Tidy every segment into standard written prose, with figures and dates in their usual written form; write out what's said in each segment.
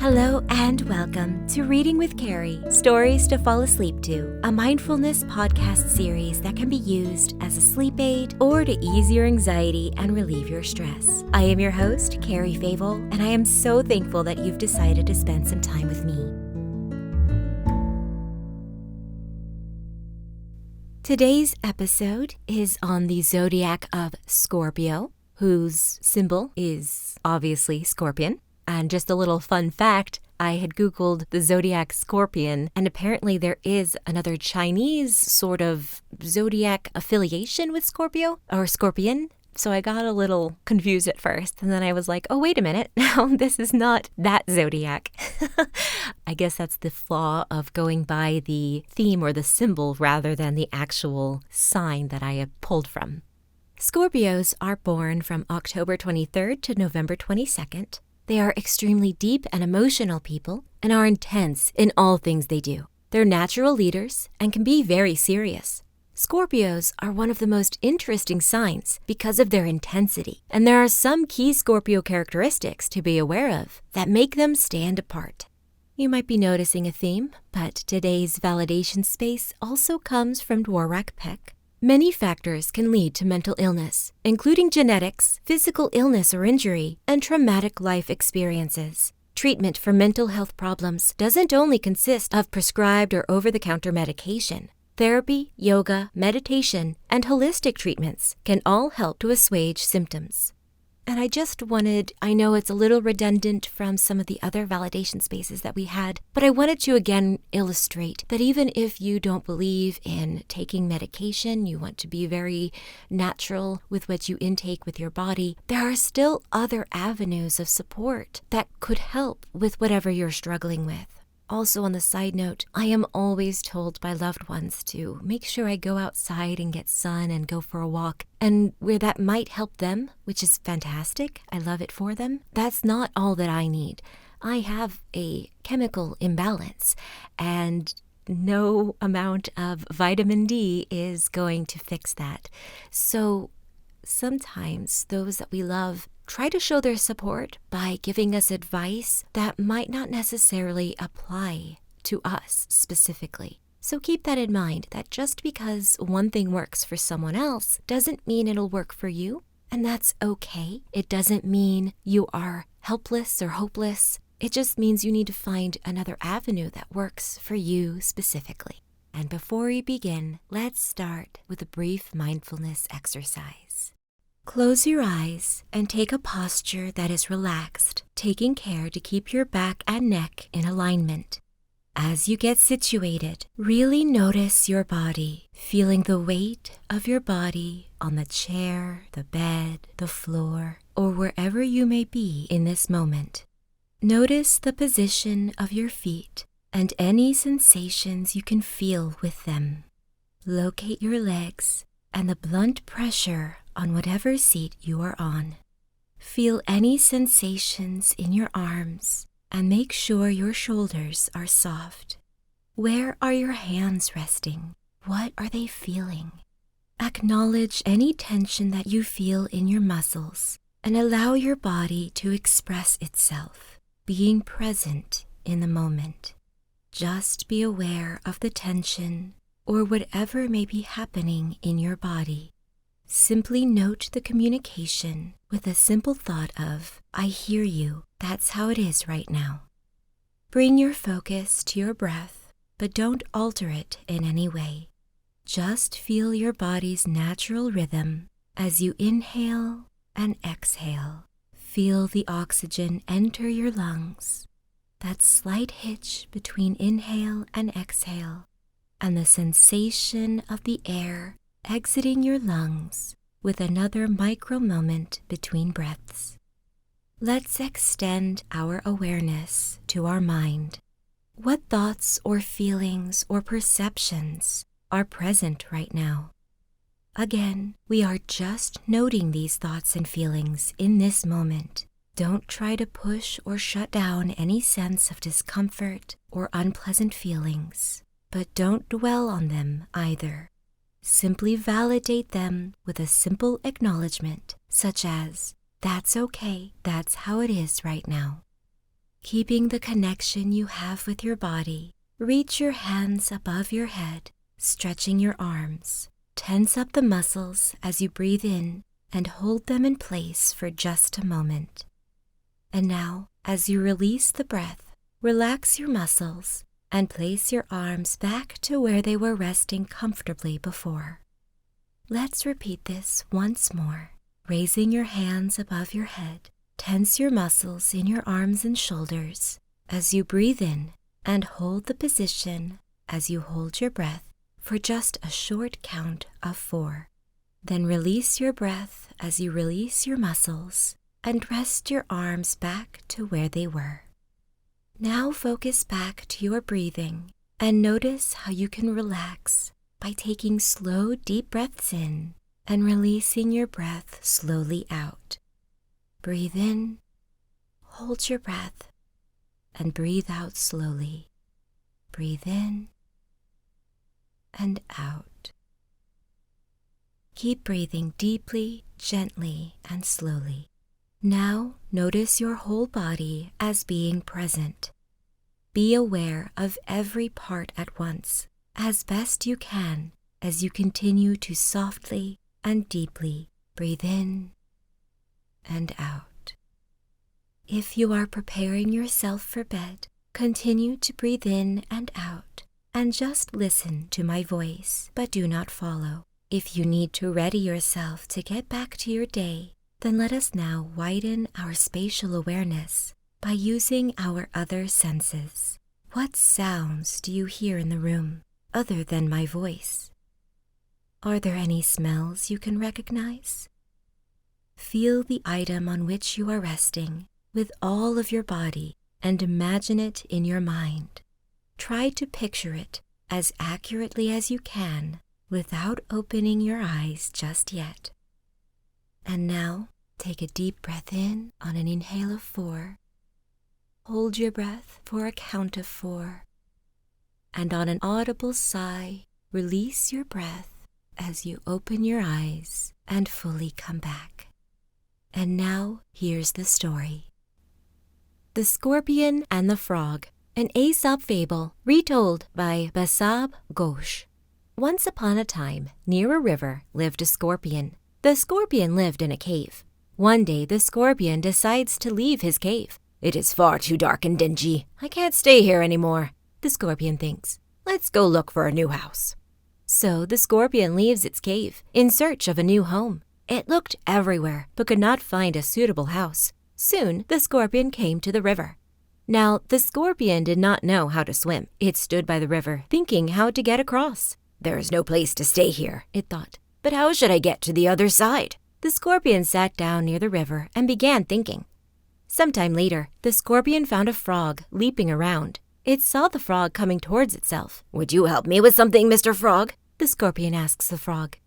Hello and welcome to Reading with Cari, Stories to Fall Asleep to, a mindfulness podcast series that can be used as a sleep aid or to ease your anxiety and relieve your stress. I am your host, Cari Favole, and I am so thankful that you've decided to spend some time with me. Today's episode is on the zodiac of Scorpio, whose symbol is obviously scorpion. And just a little fun fact, I had Googled the zodiac Scorpion, and apparently there is another Chinese sort of zodiac affiliation with Scorpio, or Scorpion. So I got a little confused at first, and then I was like, oh, wait a minute, no, this is not that zodiac. I guess that's the flaw of going by the theme or the symbol rather than the actual sign that I have pulled from. Scorpios are born from October 23rd to November 22nd. They are extremely deep and emotional people and are intense in all things they do. They're natural leaders and can be very serious. Scorpios are one of the most interesting signs because of their intensity, and there are some key Scorpio characteristics to be aware of that make them stand apart. You might be noticing a theme, but today's validation space also comes from Dworak-Peck. Many factors can lead to mental illness, including genetics, physical illness or injury, and traumatic life experiences. Treatment for mental health problems doesn't only consist of prescribed or over-the-counter medication. Therapy, yoga, meditation, and holistic treatments can all help to assuage symptoms. And I know it's a little redundant from some of the other validation spaces that we had, but I wanted to again illustrate that even if you don't believe in taking medication, you want to be very natural with what you intake with your body, there are still other avenues of support that could help with whatever you're struggling with. Also, on the side note, I am always told by loved ones to make sure I go outside and get sun and go for a walk. And where that might help them, which is fantastic, I love it for them, that's not all that I need. I have a chemical imbalance, and no amount of vitamin D is going to fix that. So sometimes those that we love try to show their support by giving us advice that might not necessarily apply to us specifically. So keep that in mind, that just because one thing works for someone else doesn't mean it'll work for you, and that's okay. It doesn't mean you are helpless or hopeless. It just means you need to find another avenue that works for you specifically. And before we begin, let's start with a brief mindfulness exercise. Close your eyes and take a posture that is relaxed, taking care to keep your back and neck in alignment. As you get situated, really notice your body, feeling the weight of your body on the chair, the bed, the floor, or wherever you may be in this moment. Notice the position of your feet and any sensations you can feel with them. Locate your legs and the blunt pressure on whatever seat you are on. Feel any sensations in your arms and make sure your shoulders are soft. Where are your hands resting? What are they feeling? Acknowledge any tension that you feel in your muscles and allow your body to express itself, being present in the moment. Just be aware of the tension or whatever may be happening in your body. Simply note the communication with a simple thought of, I hear you, that's how it is right now. Bring your focus to your breath, but don't alter it in any way. Just feel your body's natural rhythm as you inhale and exhale. Feel the oxygen enter your lungs, that slight hitch between inhale and exhale, and the sensation of the air exiting your lungs with another micro moment between breaths. Let's extend our awareness to our mind. What thoughts or feelings or perceptions are present right now? Again, we are just noting these thoughts and feelings in this moment. Don't try to push or shut down any sense of discomfort or unpleasant feelings, but don't dwell on them either. Simply validate them with a simple acknowledgement, such as, that's okay, that's how it is right now. Keeping the connection you have with your body, reach your hands above your head, stretching your arms. Tense up the muscles as you breathe in and hold them in place for just a moment. And now, as you release the breath, relax your muscles and place your arms back to where they were resting comfortably before. Let's repeat this once more. Raising your hands above your head, tense your muscles in your arms and shoulders as you breathe in and hold the position as you hold your breath for just a short count of 4. Then release your breath as you release your muscles and rest your arms back to where they were. Now focus back to your breathing and notice how you can relax by taking slow, deep breaths in and releasing your breath slowly out. Breathe in, hold your breath, and breathe out slowly. Breathe in and out. Keep breathing deeply, gently, and slowly. Now notice your whole body as being present. Be aware of every part at once, as best you can, as you continue to softly and deeply breathe in and out. If you are preparing yourself for bed, continue to breathe in and out, and just listen to my voice, but do not follow. If you need to ready yourself to get back to your day, then let us now widen our spatial awareness by using our other senses. What sounds do you hear in the room other than my voice? Are there any smells you can recognize? Feel the item on which you are resting with all of your body and imagine it in your mind. Try to picture it as accurately as you can without opening your eyes just yet. And now, take a deep breath in on an inhale of 4. Hold your breath for a count of 4. And on an audible sigh, release your breath as you open your eyes and fully come back. And now, here's the story. The Scorpion and the Frog, an Aesop fable retold by Basab Ghosh. Once upon a time, near a river, lived a scorpion. The scorpion lived in a cave. One day, the scorpion decides to leave his cave. "It is far too dark and dingy. I can't stay here anymore," the scorpion thinks. "Let's go look for a new house." So the scorpion leaves its cave in search of a new home. It looked everywhere, but could not find a suitable house. Soon, the scorpion came to the river. Now, the scorpion did not know how to swim. It stood by the river, thinking how to get across. "There is no place to stay here," it thought. "But how should I get to the other side?" The scorpion sat down near the river and began thinking. Sometime later, the scorpion found a frog leaping around. It saw the frog coming towards itself. "Would you help me with something, Mr. Frog?" the scorpion asks the frog.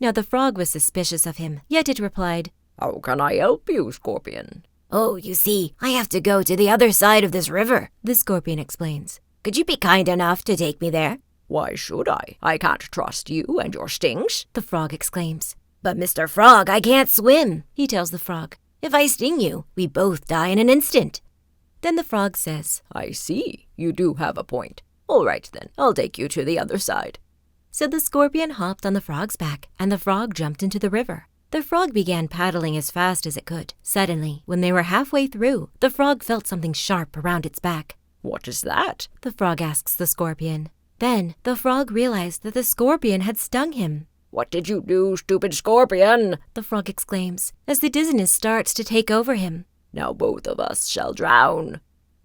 Now the frog was suspicious of him, yet it replied, "How can I help you, Scorpion?" "Oh, you see, I have to go to the other side of this river," the scorpion explains. "Could you be kind enough to take me there?" "Why should I? I can't trust you and your stings," the frog exclaims. "But Mr. Frog, I can't swim," he tells the frog. "If I sting you, we both die in an instant." Then the frog says, "I see. You do have a point. All right then, I'll take you to the other side." So the scorpion hopped on the frog's back, and the frog jumped into the river. The frog began paddling as fast as it could. Suddenly, when they were halfway through, the frog felt something sharp around its back. "What is that?" the frog asks the scorpion. Then the frog realized that the scorpion had stung him. "What did you do, stupid scorpion?" the frog exclaims, as the dizziness starts to take over him. "Now both of us shall drown."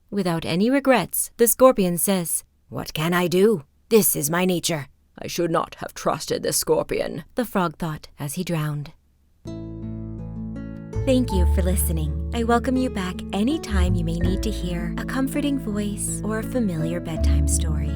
Without any regrets, the scorpion says, "What can I do? This is my nature." "I should not have trusted this scorpion," the frog thought as he drowned. Thank you for listening. I welcome you back anytime you may need to hear a comforting voice or a familiar bedtime story.